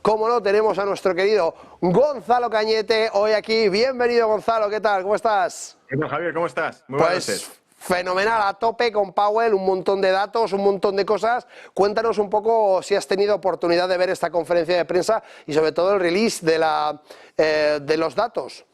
Como no, tenemos a nuestro querido Gonzalo Cañete hoy aquí. Bienvenido, Gonzalo, ¿qué tal? ¿Cómo estás? Bueno, Javier, ¿cómo estás? Muy buenas noches. Pues fenomenal, a tope con Powell, un montón de datos, un montón de cosas. Cuéntanos un poco si has tenido oportunidad de ver esta conferencia de prensa y sobre todo el release de los datos.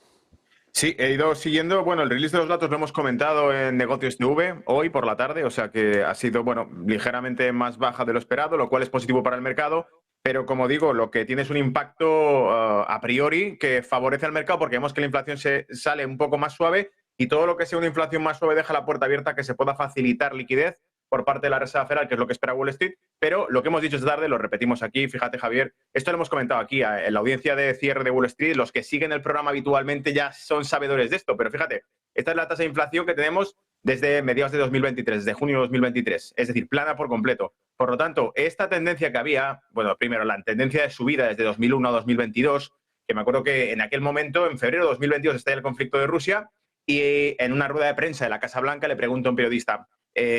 Sí, he ido siguiendo, bueno, el release de los datos lo hemos comentado en Negocios TV hoy por la tarde, o sea que ha sido, bueno, ligeramente más baja de lo esperado, lo cual es positivo para el mercado, pero como digo, lo que tiene es un impacto a priori que favorece al mercado porque vemos que la inflación se sale un poco más suave y todo lo que sea una inflación más suave deja la puerta abierta a que se pueda facilitar liquidez por parte de la Reserva Federal, que es lo que espera Wall Street, pero lo que hemos dicho esta tarde lo repetimos aquí. Fíjate, Javier, esto lo hemos comentado aquí en la audiencia de cierre de Wall Street. Los que siguen el programa habitualmente ya son sabedores de esto, pero fíjate, esta es la tasa de inflación que tenemos desde mediados de 2023, desde junio de 2023, es decir, plana por completo. Por lo tanto, esta tendencia que había, bueno, primero la tendencia de subida desde 2001 a 2022, que me acuerdo que en aquel momento, en febrero de 2022, estalla el conflicto de Rusia y en una rueda de prensa de la Casa Blanca le pregunta a un periodista,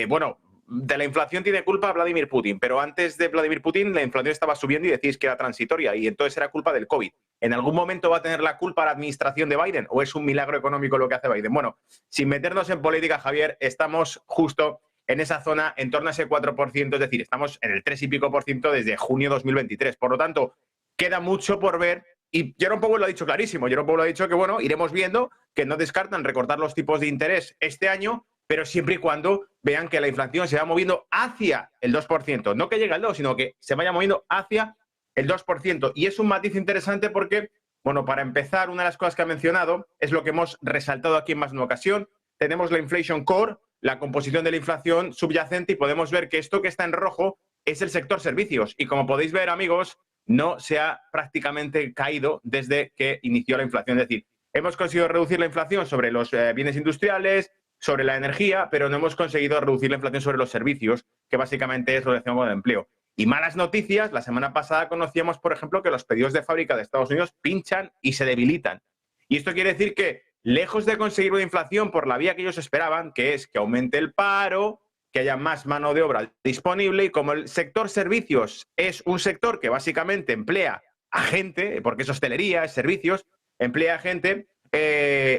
bueno, de la inflación tiene culpa Vladimir Putin, pero antes de Vladimir Putin la inflación estaba subiendo y decís que era transitoria y entonces era culpa del COVID. ¿En algún momento va a tener la culpa la administración de Biden o es un milagro económico lo que hace Biden? Bueno, sin meternos en política, Javier, estamos justo en esa zona, en torno a ese 4%, es decir, estamos en el 3 y pico por ciento desde junio de 2023. Por lo tanto, queda mucho por ver y Jerome Powell lo ha dicho clarísimo. Jerome Powell ha dicho que, bueno, iremos viendo que no descartan recortar los tipos de interés este año, pero siempre y cuando vean que la inflación se va moviendo hacia el 2%. No que llegue al 2%, sino que se vaya moviendo hacia el 2%. Y es un matiz interesante porque, bueno, para empezar, una de las cosas que ha mencionado es lo que hemos resaltado aquí en más de una ocasión. Tenemos la inflation core, la composición de la inflación subyacente, y podemos ver que esto que está en rojo es el sector servicios. Y como podéis ver, amigos, no se ha prácticamente caído desde que inició la inflación. Es decir, hemos conseguido reducir la inflación sobre los bienes industriales, sobre la energía, pero no hemos conseguido reducir la inflación sobre los servicios, que básicamente es lo que hacemos de empleo. Y malas noticias, la semana pasada conocíamos, por ejemplo, que los pedidos de fábrica de Estados Unidos pinchan y se debilitan. Y esto quiere decir que, lejos de conseguir una inflación por la vía que ellos esperaban, que es que aumente el paro, que haya más mano de obra disponible, y como el sector servicios es un sector que básicamente emplea a gente, porque es hostelería, es servicios, emplea a gente,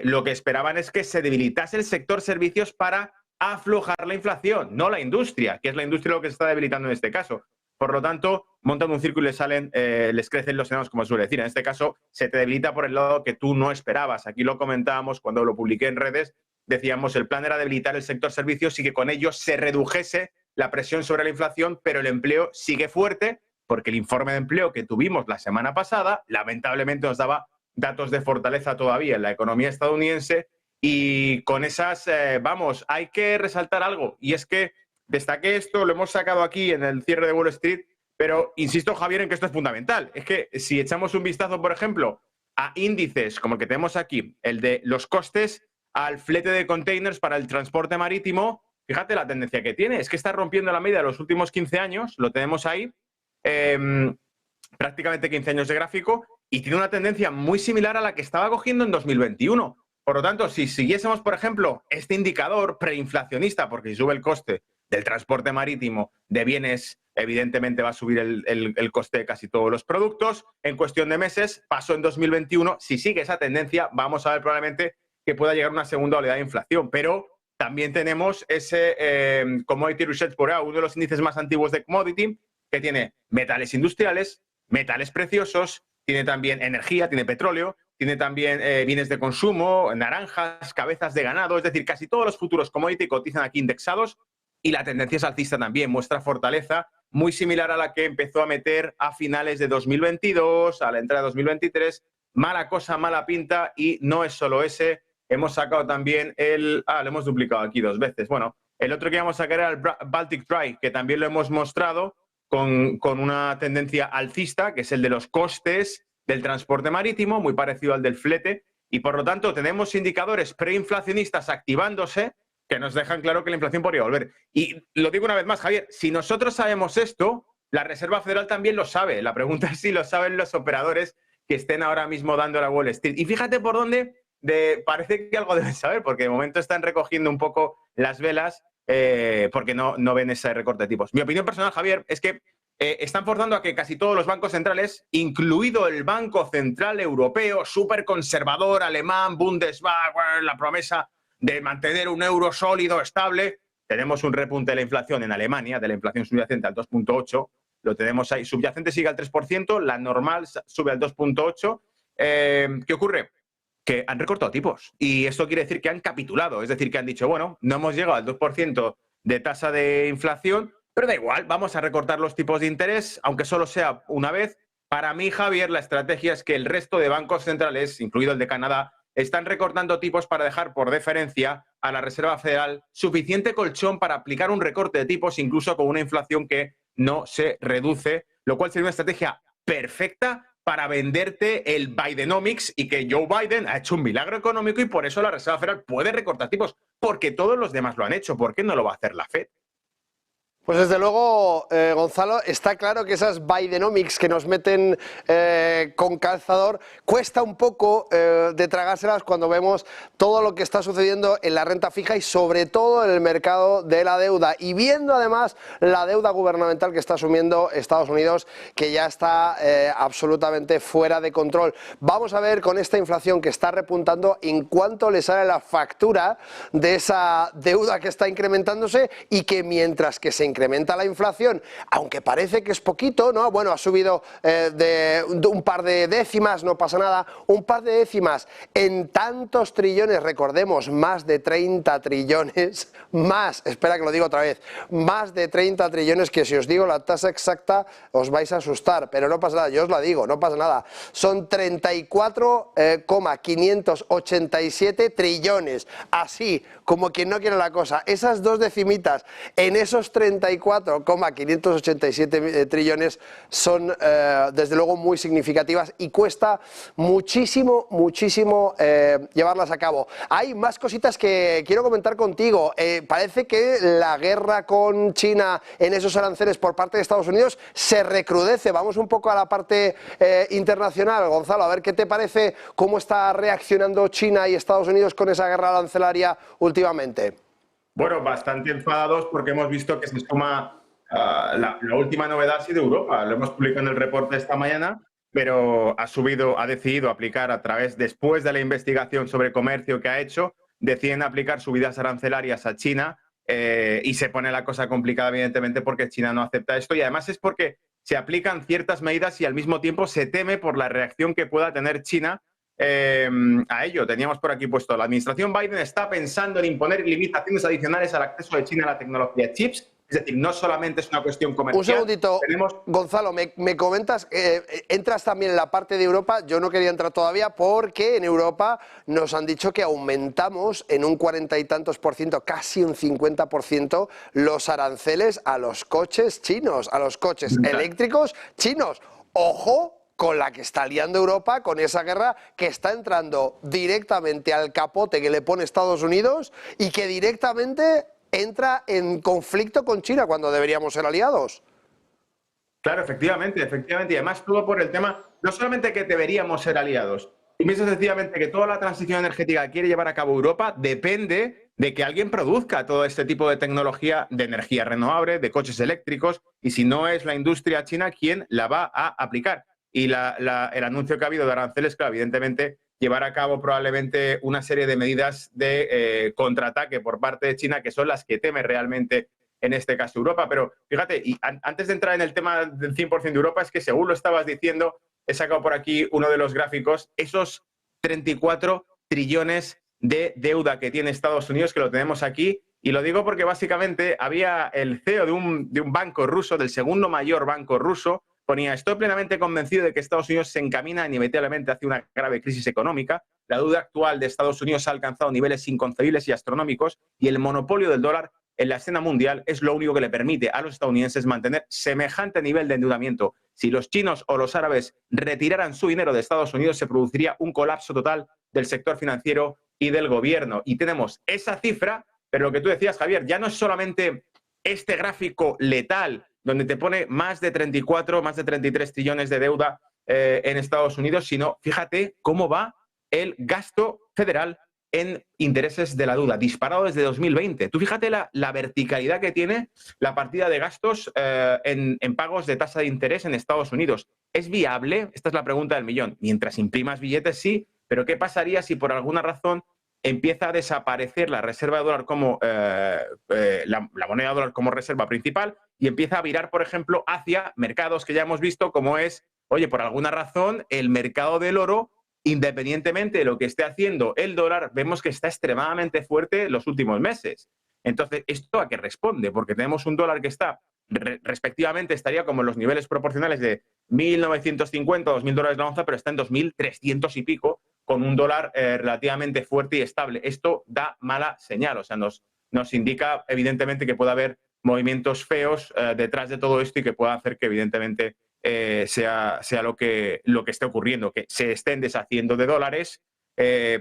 lo que esperaban es que se debilitase el sector servicios para aflojar la inflación, no la industria, que es la industria lo que se está debilitando en este caso. Por lo tanto, montan un círculo y salen, les crecen los enanos, como suele decir. En este caso, se te debilita por el lado que tú no esperabas. Aquí lo comentábamos cuando lo publiqué en redes. Decíamos, el plan era debilitar el sector servicios y que con ello se redujese la presión sobre la inflación, pero el empleo sigue fuerte porque el informe de empleo que tuvimos la semana pasada, lamentablemente, nos daba datos de fortaleza todavía en la economía estadounidense y con esas, vamos, hay que resaltar algo y es que destaqué esto, lo hemos sacado aquí en el cierre de Wall Street, pero insisto, Javier, en que esto es fundamental. Es que si echamos un vistazo, por ejemplo, a índices como el que tenemos aquí, el de los costes al flete de containers para el transporte marítimo, fíjate la tendencia que tiene, es que está rompiendo la media de los últimos 15 años, lo tenemos ahí, prácticamente 15 años de gráfico, y tiene una tendencia muy similar a la que estaba cogiendo en 2021. Por lo tanto, si siguiésemos, por ejemplo, este indicador preinflacionista, porque si sube el coste del transporte marítimo de bienes, evidentemente va a subir el coste de casi todos los productos. En cuestión de meses, pasó en 2021. Si sigue esa tendencia, vamos a ver probablemente que pueda llegar una segunda oleada de inflación. Pero también tenemos ese Commodity Research Bureau, uno de los índices más antiguos de commodity, que tiene metales industriales, metales preciosos, tiene también energía, tiene petróleo, tiene también bienes de consumo, naranjas, cabezas de ganado, es decir, casi todos los futuros commodity cotizan aquí indexados y la tendencia es alcista también, muestra fortaleza muy similar a la que empezó a meter a finales de 2022, a la entrada de 2023, mala cosa, mala pinta y no es solo ese, hemos sacado también lo hemos duplicado aquí 2 veces, bueno, el otro que íbamos a sacar era el Baltic Dry, que también lo hemos mostrado con una tendencia alcista, que es el de los costes del transporte marítimo, muy parecido al del flete, y por lo tanto tenemos indicadores preinflacionistas activándose que nos dejan claro que la inflación podría volver. Y lo digo una vez más, Javier, si nosotros sabemos esto, la Reserva Federal también lo sabe. La pregunta es si lo saben los operadores que estén ahora mismo dando la Wall Street. Y fíjate por dónde parece que algo deben saber, porque de momento están recogiendo un poco las velas porque no ven ese recorte de tipos. Mi opinión personal, Javier, es que están forzando a que casi todos los bancos centrales, incluido el Banco Central Europeo, súper conservador, alemán, Bundesbank, la promesa de mantener un euro sólido, estable. Tenemos un repunte de la inflación en Alemania, de la inflación subyacente al 2,8%. Lo tenemos ahí. Subyacente sigue al 3%, la normal sube al 2,8%. ¿Qué ocurre? Que han recortado tipos. Y esto quiere decir que han capitulado. Es decir, que han dicho, bueno, no hemos llegado al 2% de tasa de inflación, pero da igual, vamos a recortar los tipos de interés, aunque solo sea una vez. Para mí, Javier, la estrategia es que el resto de bancos centrales, incluido el de Canadá, están recortando tipos para dejar por deferencia a la Reserva Federal suficiente colchón para aplicar un recorte de tipos, incluso con una inflación que no se reduce, lo cual sería una estrategia perfecta para venderte el Bidenomics y que Joe Biden ha hecho un milagro económico y por eso la Reserva Federal puede recortar tipos, porque todos los demás lo han hecho. ¿Por qué no lo va a hacer la Fed? Pues desde luego, Gonzalo, está claro que esas Bidenomics que nos meten con calzador cuesta un poco de tragárselas cuando vemos todo lo que está sucediendo en la renta fija y sobre todo en el mercado de la deuda. Y viendo además la deuda gubernamental que está asumiendo Estados Unidos, que ya está absolutamente fuera de control. Vamos a ver con esta inflación que está repuntando en cuánto le sale la factura de esa deuda que está incrementándose y que mientras que se incrementa la inflación, aunque parece que es poquito, ¿no? Bueno, ha subido de un par de décimas, no pasa nada, un par de décimas en tantos trillones, recordemos, más de 30 trillones, más, espera que lo digo otra vez, más de 30 trillones, que si os digo la tasa exacta os vais a asustar, pero no pasa nada, yo os la digo, no pasa nada, son 34,587 trillones, así como quien no quiere la cosa, esas dos decimitas en esos 34,587 trillones son desde luego muy significativas y cuesta muchísimo, muchísimo llevarlas a cabo. Hay más cositas que quiero comentar contigo. Parece que la guerra con China en esos aranceles por parte de Estados Unidos se recrudece. Vamos un poco a la parte internacional, Gonzalo, a ver qué te parece, cómo está reaccionando China y Estados Unidos con esa guerra arancelaria últimamente. Bueno, bastante enfadados porque hemos visto que se suma la última novedad ha sido Europa. Lo hemos publicado en el reporte esta mañana, pero ha decidido aplicar después de la investigación sobre comercio que ha hecho, deciden aplicar subidas arancelarias a China y se pone la cosa complicada, evidentemente, porque China no acepta esto y además es porque se aplican ciertas medidas y al mismo tiempo se teme por la reacción que pueda tener China a ello. Teníamos por aquí puesto, la administración Biden está pensando en imponer limitaciones adicionales al acceso de China a la tecnología chips. Es decir, no solamente es una cuestión comercial. Un segundito, Gonzalo, me comentas, entras también en la parte de Europa. Yo no quería entrar todavía porque en Europa nos han dicho que aumentamos en un 40 y tantos por ciento, casi un 50%, los aranceles a los coches chinos, a los coches eléctricos chinos. ¡Ojo! Con la que está liando Europa, con esa guerra que está entrando directamente al capote que le pone Estados Unidos y que directamente entra en conflicto con China cuando deberíamos ser aliados. Claro, efectivamente. Y además todo por el tema, no solamente que deberíamos ser aliados, y pienso sencillamente que toda la transición energética que quiere llevar a cabo Europa depende de que alguien produzca todo este tipo de tecnología de energía renovable, de coches eléctricos, y si no es la industria china, ¿quién la va a aplicar? Y el anuncio que ha habido de aranceles, claro, evidentemente, llevar a cabo probablemente una serie de medidas de contraataque por parte de China, que son las que teme realmente en este caso Europa. Pero fíjate, y antes de entrar en el tema del 100% de Europa, es que según lo estabas diciendo, he sacado por aquí uno de los gráficos, esos 34 trillones de deuda que tiene Estados Unidos, que lo tenemos aquí, y lo digo porque básicamente había el CEO de un banco ruso, del segundo mayor banco ruso, ponía, estoy plenamente convencido de que Estados Unidos se encamina inevitablemente hacia una grave crisis económica. La deuda actual de Estados Unidos ha alcanzado niveles inconcebibles y astronómicos y el monopolio del dólar en la escena mundial es lo único que le permite a los estadounidenses mantener semejante nivel de endeudamiento. Si los chinos o los árabes retiraran su dinero de Estados Unidos, se produciría un colapso total del sector financiero y del gobierno. Y tenemos esa cifra, pero lo que tú decías, Javier, ya no es solamente este gráfico letal donde te pone más de 34, más de 33 trillones de deuda en Estados Unidos, sino fíjate cómo va el gasto federal en intereses de la deuda, disparado desde 2020. Tú fíjate la verticalidad que tiene la partida de gastos en pagos de tasa de interés en Estados Unidos. ¿Es viable? Esta es la pregunta del millón. Mientras imprimas billetes, sí, pero ¿qué pasaría si por alguna razón empieza a desaparecer la reserva de dólar como la moneda de dólar como reserva principal y empieza a virar, por ejemplo, hacia mercados que ya hemos visto como es, oye, por alguna razón, el mercado del oro, independientemente de lo que esté haciendo el dólar, vemos que está extremadamente fuerte los últimos meses. Entonces, ¿esto a qué responde? Porque tenemos un dólar que está, respectivamente, estaría como en los niveles proporcionales de 1.950 o 2.000 dólares la onza, pero está en 2.300 y pico, con un dólar relativamente fuerte y estable. Esto da mala señal, o sea, nos indica, evidentemente, que puede haber movimientos feos detrás de todo esto y que pueda hacer que, evidentemente, sea lo que esté ocurriendo, que se estén deshaciendo de dólares,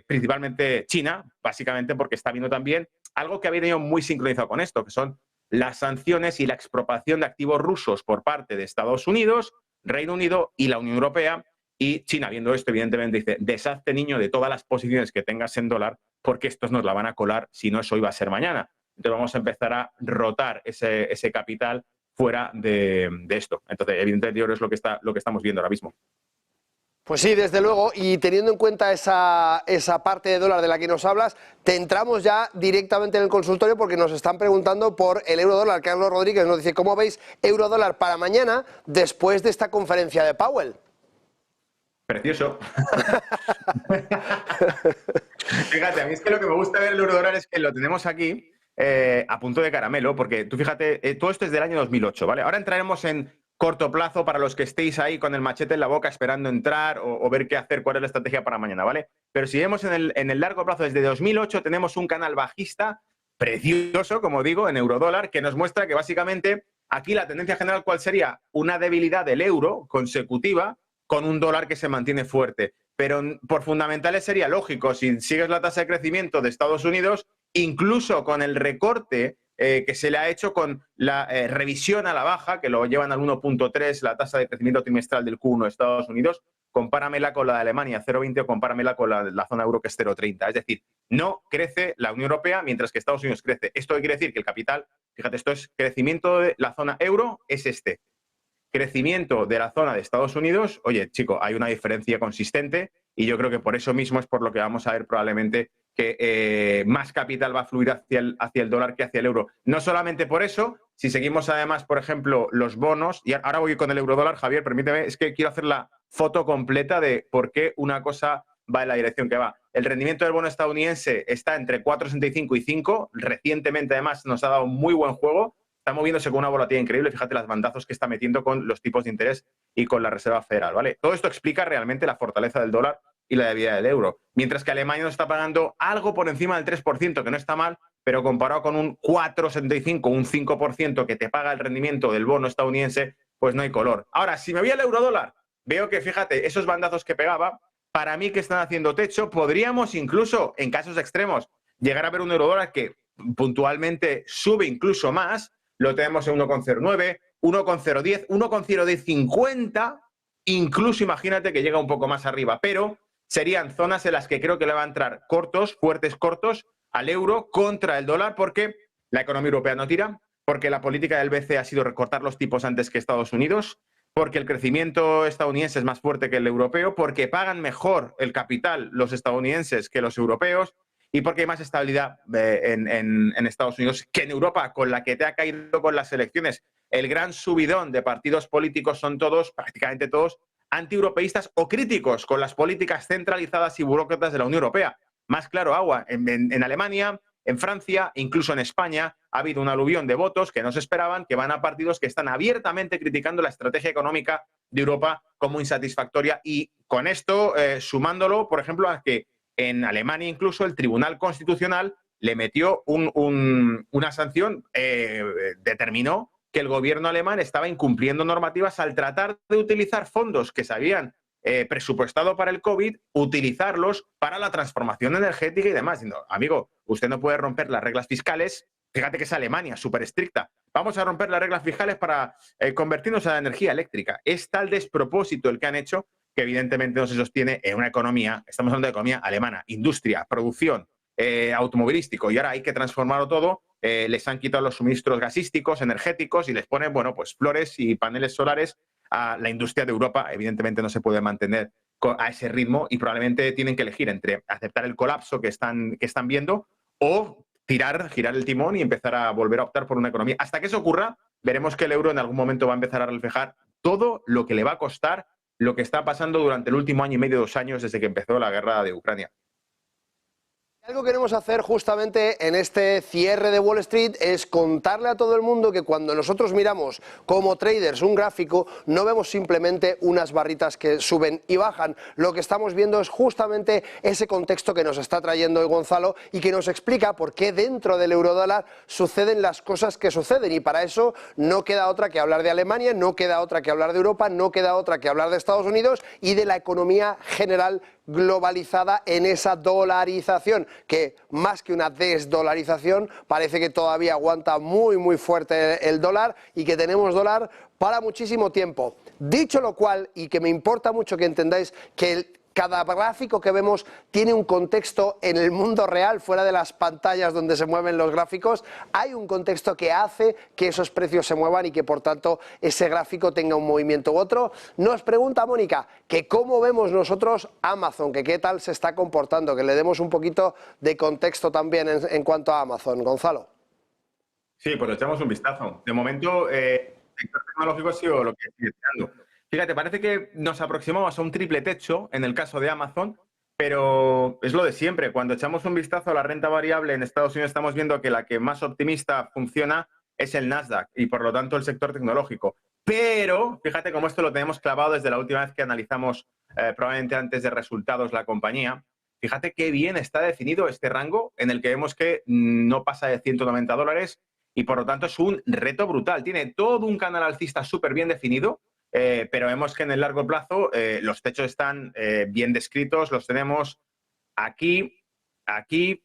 principalmente China, básicamente porque está viendo también algo que había tenido muy sincronizado con esto, que son las sanciones y la expropiación de activos rusos por parte de Estados Unidos, Reino Unido y la Unión Europea. Y China, viendo esto, evidentemente dice, deshazte, niño, de todas las posiciones que tengas en dólar, porque estos nos la van a colar, si no es hoy va a ser mañana. Entonces vamos a empezar a rotar ese capital fuera de esto. Entonces, evidentemente, es lo que estamos viendo ahora mismo. Pues sí, desde luego, y teniendo en cuenta esa parte de dólar de la que nos hablas, te entramos ya directamente en el consultorio porque nos están preguntando por el euro-dólar. Carlos Rodríguez nos dice, ¿cómo veis euro-dólar para mañana después de esta conferencia de Powell? Precioso. Fíjate, a mí es que lo que me gusta ver el eurodólar es que lo tenemos aquí a punto de caramelo, porque tú fíjate, todo esto es del año 2008, ¿vale? Ahora entraremos en corto plazo para los que estéis ahí con el machete en la boca esperando entrar o ver qué hacer, cuál es la estrategia para mañana, ¿vale? Pero si vemos en el largo plazo, desde 2008 tenemos un canal bajista precioso, como digo, en eurodólar, que nos muestra que básicamente aquí la tendencia general, ¿cuál sería? Una debilidad del euro consecutiva con un dólar que se mantiene fuerte. Pero por fundamentales sería lógico, si sigues la tasa de crecimiento de Estados Unidos, incluso con el recorte que se le ha hecho con la revisión a la baja, que lo llevan al 1.3, la tasa de crecimiento trimestral del Q1 de Estados Unidos, compáramela con la de Alemania, 0,20, o compáramela con la zona euro, que es 0,30. Es decir, no crece la Unión Europea mientras que Estados Unidos crece. Esto quiere decir que el capital, fíjate, esto es crecimiento de la zona euro, es este. Crecimiento de la zona de Estados Unidos, oye, chico, hay una diferencia consistente y yo creo que por eso mismo es por lo que vamos a ver probablemente que más capital va a fluir hacia el dólar que hacia el euro. No solamente por eso, si seguimos además, por ejemplo, los bonos, y ahora voy con el eurodólar, Javier, permíteme, es que quiero hacer la foto completa de por qué una cosa va en la dirección que va. El rendimiento del bono estadounidense está entre 4,65 y 5, recientemente además nos ha dado muy buen juego, está moviéndose con una volatilidad increíble, fíjate las bandazos que está metiendo con los tipos de interés y con la Reserva Federal, ¿vale? Todo esto explica realmente la fortaleza del dólar y la debilidad del euro. Mientras que Alemania nos está pagando algo por encima del 3%, que no está mal, pero comparado con un 4,75, un 5% que te paga el rendimiento del bono estadounidense, pues no hay color. Ahora, si me voy al eurodólar, veo que, fíjate, esos bandazos que pegaba, para mí que están haciendo techo, podríamos incluso, en casos extremos, llegar a ver un eurodólar que puntualmente sube incluso más. Lo tenemos en 1,09, 1,010, 1,050, incluso imagínate que llega un poco más arriba, pero serían zonas en las que creo que le va a entrar cortos, fuertes cortos, al euro contra el dólar, porque la economía europea no tira, porque la política del BCE ha sido recortar los tipos antes que Estados Unidos, porque el crecimiento estadounidense es más fuerte que el europeo, porque pagan mejor el capital los estadounidenses que los europeos, y porque hay más estabilidad en Estados Unidos que en Europa, con la que te ha caído con las elecciones. El gran subidón de partidos políticos son todos, prácticamente todos, antieuropeístas o críticos con las políticas centralizadas y burócratas de la Unión Europea. Más claro, agua. En Alemania, en Francia, incluso en España, ha habido un aluvión de votos que no se esperaban, que van a partidos que están abiertamente criticando la estrategia económica de Europa como insatisfactoria. Y con esto, sumándolo, por ejemplo, a que en Alemania incluso el Tribunal Constitucional le metió una sanción, determinó que el gobierno alemán estaba incumpliendo normativas al tratar de utilizar fondos que se habían presupuestado para el COVID, utilizarlos para la transformación energética y demás. Diciendo, amigo, usted no puede romper las reglas fiscales. Fíjate que es Alemania, súper estricta. Vamos a romper las reglas fiscales para convertirnos a la energía eléctrica. Es tal despropósito el que han hecho que evidentemente no se sostiene en una economía, estamos hablando de economía alemana, industria, producción, automovilístico, y ahora hay que transformarlo todo. Les han quitado los suministros gasísticos, energéticos, y les ponen, bueno, pues flores y paneles solares a la industria de Europa. Evidentemente no se puede mantener a ese ritmo y probablemente tienen que elegir entre aceptar el colapso que están viendo o girar el timón y empezar a volver a optar por una economía. Hasta que eso ocurra, veremos que el euro en algún momento va a empezar a reflejar todo lo que le va a costar lo que está pasando durante el último año y medio, 2 años, desde que empezó la guerra de Ucrania. Algo que queremos hacer justamente en este cierre de Wall Street es contarle a todo el mundo que cuando nosotros miramos como traders un gráfico, no vemos simplemente unas barritas que suben y bajan. Lo que estamos viendo es justamente ese contexto que nos está trayendo hoy Gonzalo y que nos explica por qué dentro del eurodólar suceden las cosas que suceden. Y para eso no queda otra que hablar de Alemania, no queda otra que hablar de Europa, no queda otra que hablar de Estados Unidos y de la economía general globalizada en esa dolarización, que más que una desdolarización parece que todavía aguanta muy fuerte el dólar y que tenemos dólar para muchísimo tiempo. Dicho lo cual, y que me importa mucho que entendáis que cada gráfico que vemos tiene un contexto en el mundo real, fuera de las pantallas donde se mueven los gráficos, hay un contexto que hace que esos precios se muevan y que por tanto ese gráfico tenga un movimiento u otro. Nos pregunta Mónica que cómo vemos nosotros Amazon, que qué tal se está comportando, que le demos un poquito de contexto también en cuanto a Amazon. Gonzalo. Sí, pues le echamos un vistazo. De momento, el sector tecnológico ha sido lo que sigue tirando. Fíjate, parece que nos aproximamos a un triple techo en el caso de Amazon, pero es lo de siempre. Cuando echamos un vistazo a la renta variable en Estados Unidos, estamos viendo que la que más optimista funciona es el Nasdaq y, por lo tanto, el sector tecnológico. Pero, fíjate cómo esto lo tenemos clavado desde la última vez que analizamos, probablemente antes de resultados, la compañía. Fíjate qué bien está definido este rango en el que vemos que no pasa de $190 y, por lo tanto, es un reto brutal. Tiene todo un canal alcista súper bien definido. Pero vemos que en el largo plazo los techos están bien descritos, los tenemos aquí, aquí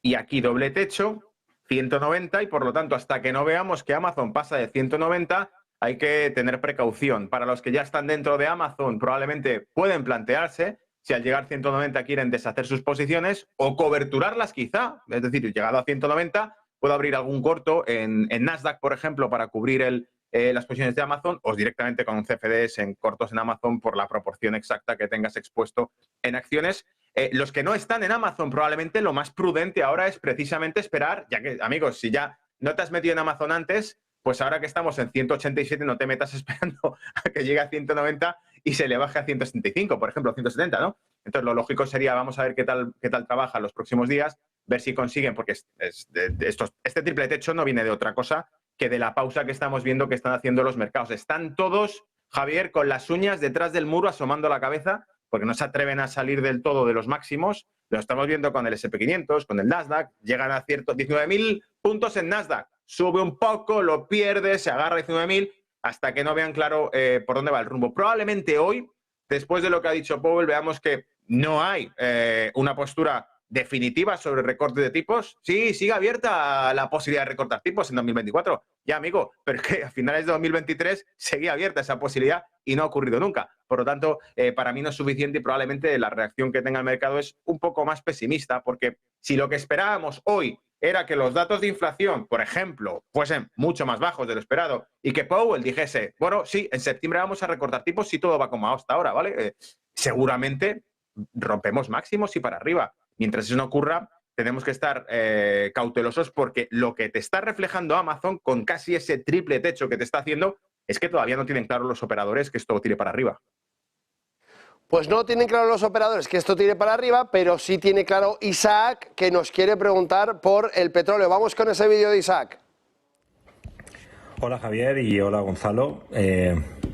y aquí doble techo, 190, y por lo tanto hasta que no veamos que Amazon pasa de 190 hay que tener precaución. Para los que ya están dentro de Amazon probablemente pueden plantearse si al llegar a 190 quieren deshacer sus posiciones o coberturarlas quizá, es decir, llegado a 190 puedo abrir algún corto en Nasdaq, por ejemplo, para cubrir las posiciones de Amazon o directamente con CFDs en cortos en Amazon por la proporción exacta que tengas expuesto en acciones. Los que no están en Amazon, probablemente lo más prudente ahora es precisamente esperar, ya que, amigos, si ya no te has metido en Amazon antes, pues ahora que estamos en 187 no te metas esperando a que llegue a 190 y se le baje a 175, por ejemplo, 170, ¿no? Entonces lo lógico sería, vamos a ver qué tal trabaja los próximos días, ver si consiguen, porque este triple techo no viene de otra cosa que de la pausa que estamos viendo que están haciendo los mercados. Están todos, Javier, con las uñas detrás del muro asomando la cabeza, porque no se atreven a salir del todo de los máximos. Lo estamos viendo con el S&P 500, con el Nasdaq, llegan a ciertos 19.000 puntos en Nasdaq, sube un poco, lo pierde, se agarra a 19.000, hasta que no vean claro por dónde va el rumbo. Probablemente hoy, después de lo que ha dicho Powell, veamos que no hay una postura definitiva sobre recorte de tipos. Sí, sigue abierta la posibilidad de recortar tipos en 2024. Ya, amigo, pero es que a finales de 2023 seguía abierta esa posibilidad y no ha ocurrido nunca. Por lo tanto, para mí no es suficiente y probablemente la reacción que tenga el mercado es un poco más pesimista, porque si lo que esperábamos hoy era que los datos de inflación, por ejemplo, fuesen mucho más bajos de lo esperado y que Powell dijese, bueno, sí, en septiembre vamos a recortar tipos si todo va como hasta ahora, ¿vale? Seguramente rompemos máximos y para arriba. Mientras eso no ocurra, tenemos que estar cautelosos porque lo que te está reflejando Amazon con casi ese triple techo que te está haciendo es que todavía no tienen claro los operadores que esto tire para arriba. Pues no tienen claro los operadores que esto tire para arriba, pero sí tiene claro Isaac, que nos quiere preguntar por el petróleo. Vamos con ese vídeo de Isaac. Hola Javier y hola Gonzalo.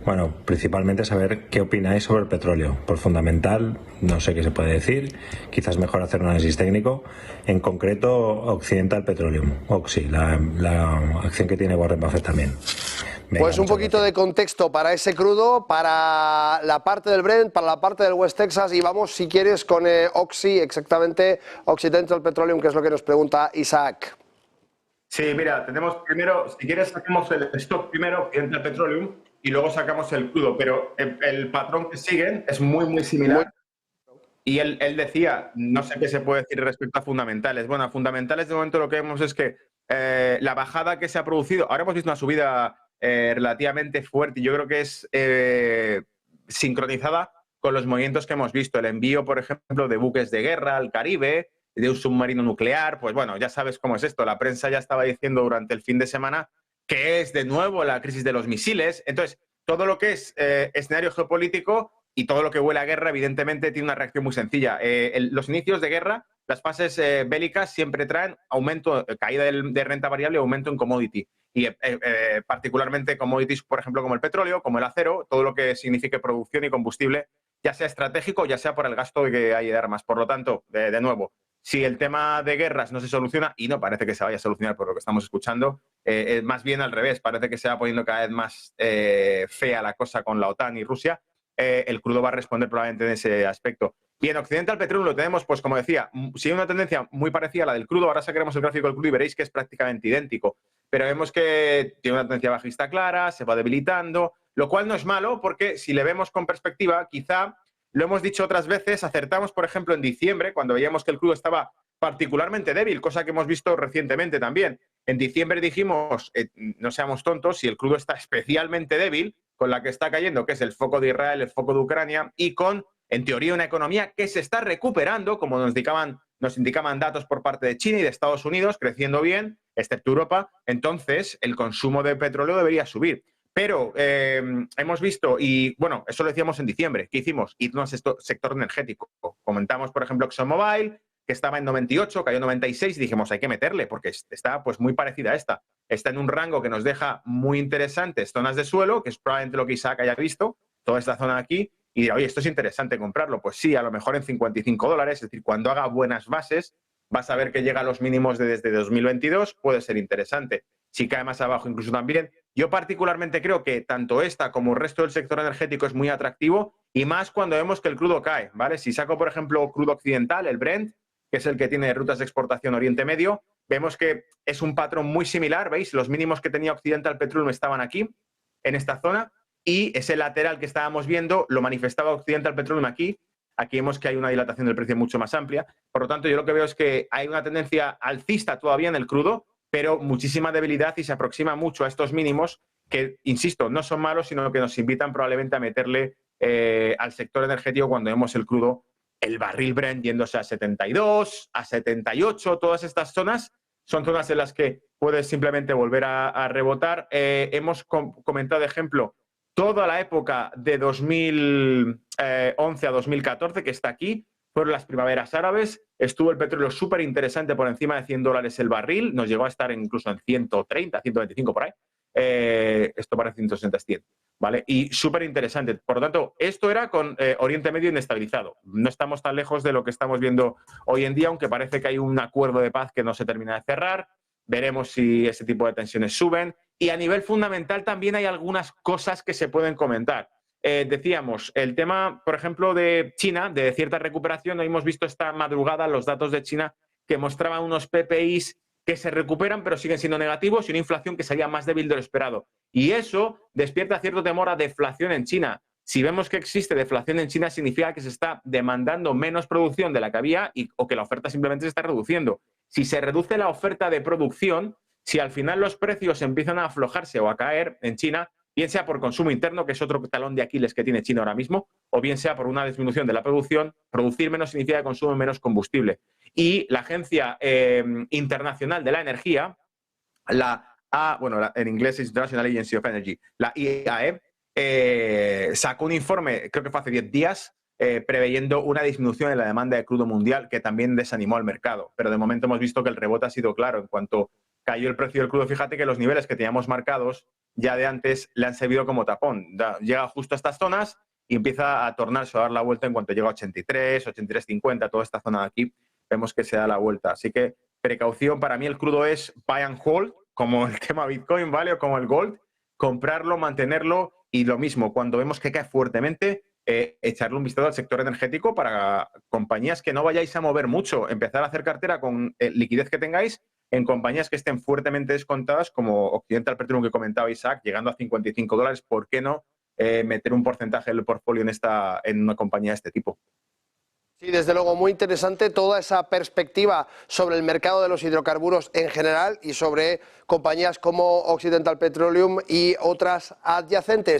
Bueno, principalmente saber qué opináis sobre el petróleo. Por fundamental, no sé qué se puede decir. Quizás mejor hacer un análisis técnico. En concreto, Occidental Petroleum, Oxy, la acción que tiene Warren Buffett también. Venga, pues un poquito gracias. de contexto para ese crudo, para la parte del Brent, para la parte del West Texas y vamos, si quieres, con Oxy, exactamente, Occidental Petroleum, que es lo que nos pregunta Isaac. Sí, mira, tenemos primero, si quieres, sacamos el stock primero, Occidental Petroleum, y luego sacamos el crudo, pero el patrón que siguen es muy similar. Y él decía, no sé qué se puede decir respecto a fundamentales. Bueno, a fundamentales de momento lo que vemos es que la bajada que se ha producido, ahora hemos visto una subida relativamente fuerte y yo creo que es sincronizada con los movimientos que hemos visto. El envío, por ejemplo, de buques de guerra al Caribe, de un submarino nuclear, pues bueno, ya sabes cómo es esto. La prensa ya estaba diciendo durante el fin de semana que es de nuevo la crisis de los misiles. Entonces, todo lo que es escenario geopolítico y todo lo que huele a guerra, evidentemente, tiene una reacción muy sencilla. Los inicios de guerra, las fases bélicas siempre traen aumento, caída de renta variable y aumento en commodity. Y particularmente commodities, por ejemplo, como el petróleo, como el acero, todo lo que signifique producción y combustible, ya sea estratégico, ya sea por el gasto que hay de armas. Por lo tanto, de nuevo, si el tema de guerras no se soluciona, y no parece que se vaya a solucionar por lo que estamos escuchando, más bien al revés, parece que se va poniendo cada vez más fea la cosa con la OTAN y Rusia, el crudo va a responder probablemente en ese aspecto. Y en Occidental Petroleum lo tenemos, pues como decía, sigue una tendencia muy parecida a la del crudo. Ahora sacaremos el gráfico del crudo y veréis que es prácticamente idéntico. Pero vemos que tiene una tendencia bajista clara, se va debilitando, lo cual no es malo porque si le vemos con perspectiva, quizá, lo hemos dicho otras veces, acertamos, por ejemplo, en diciembre, cuando veíamos que el crudo estaba particularmente débil, cosa que hemos visto recientemente también. En diciembre dijimos, no seamos tontos, si el crudo está especialmente débil, con la que está cayendo, que es el foco de Israel, el foco de Ucrania, y con, en teoría, una economía que se está recuperando, como nos indicaban datos por parte de China y de Estados Unidos, creciendo bien, excepto Europa, entonces el consumo de petróleo debería subir. Pero hemos visto, y bueno, eso lo decíamos en diciembre, ¿qué hicimos? Irnos al sector energético. Comentamos, por ejemplo, ExxonMobil, que estaba en 98, cayó en 96, y dijimos, hay que meterle, porque está pues muy parecida a esta. Está en un rango que nos deja muy interesantes zonas de suelo, que es probablemente lo que Isaac haya visto, toda esta zona de aquí, y dirá, oye, esto es interesante comprarlo. Pues sí, a lo mejor en $55, es decir, cuando haga buenas bases, vas a ver que llega a los mínimos de desde 2022, puede ser interesante. Si cae más abajo incluso también. Yo particularmente creo que tanto esta como el resto del sector energético es muy atractivo y más cuando vemos que el crudo cae, ¿vale? Si saco, por ejemplo, crudo occidental, el Brent, que es el que tiene rutas de exportación Oriente Medio, vemos que es un patrón muy similar, ¿veis? Los mínimos que tenía Occidental Petroleum estaban aquí, en esta zona, y ese lateral que estábamos viendo lo manifestaba Occidental Petroleum aquí. Aquí vemos que hay una dilatación del precio mucho más amplia. Por lo tanto, yo lo que veo es que hay una tendencia alcista todavía en el crudo, pero muchísima debilidad y se aproxima mucho a estos mínimos que, insisto, no son malos, sino que nos invitan probablemente a meterle al sector energético cuando vemos el crudo, el barril Brent yéndose a 72, a 78, todas estas zonas son zonas en las que puedes simplemente volver a rebotar. Hemos comentado, de ejemplo, toda la época de 2011 a 2014, que está aquí, fueron las primaveras árabes, estuvo el petróleo súper interesante por encima de $100 el barril, nos llegó a estar incluso en 130, 125 por ahí. Esto parece 160, 100, ¿vale? Y súper interesante. Por lo tanto, esto era con Oriente Medio inestabilizado. No estamos tan lejos de lo que estamos viendo hoy en día, aunque parece que hay un acuerdo de paz que no se termina de cerrar. Veremos si ese tipo de tensiones suben. Y a nivel fundamental también hay algunas cosas que se pueden comentar. Decíamos, el tema, por ejemplo, de China, de cierta recuperación, hemos visto esta madrugada los datos de China que mostraban unos PPIs que se recuperan pero siguen siendo negativos y una inflación que sería más débil de lo esperado. Y eso despierta cierto temor a deflación en China. Si vemos que existe deflación en China, significa que se está demandando menos producción de la que había o que la oferta simplemente se está reduciendo. Si se reduce la oferta de producción, si al final los precios empiezan a aflojarse o a caer en China, bien sea por consumo interno, que es otro talón de Aquiles que tiene China ahora mismo, o bien sea por una disminución de la producción, producir menos significa que consume menos combustible. Y la Agencia Internacional de la Energía, en inglés es International Agency of Energy, la IAE, sacó un informe, creo que fue hace 10 días, preveyendo una disminución en la demanda de crudo mundial que también desanimó al mercado. Pero de momento hemos visto que el rebote ha sido claro. En cuanto cayó el precio del crudo, fíjate que los niveles que teníamos marcados ya de antes le han servido como tapón. Llega justo a estas zonas y empieza a tornarse, a dar la vuelta en cuanto llega a 83, 83.50, toda esta zona de aquí, vemos que se da la vuelta. Así que precaución, para mí el crudo es buy and hold, como el tema Bitcoin, ¿vale? O como el gold, comprarlo, mantenerlo y lo mismo, cuando vemos que cae fuertemente, echarle un vistazo al sector energético para compañías que no vayáis a mover mucho, empezar a hacer cartera con liquidez que tengáis en compañías que estén fuertemente descontadas, como Occidental Petroleum que comentaba Isaac, llegando a $55, ¿por qué no meter un porcentaje del portfolio en una compañía de este tipo? Sí, desde luego, muy interesante toda esa perspectiva sobre el mercado de los hidrocarburos en general y sobre compañías como Occidental Petroleum y otras adyacentes.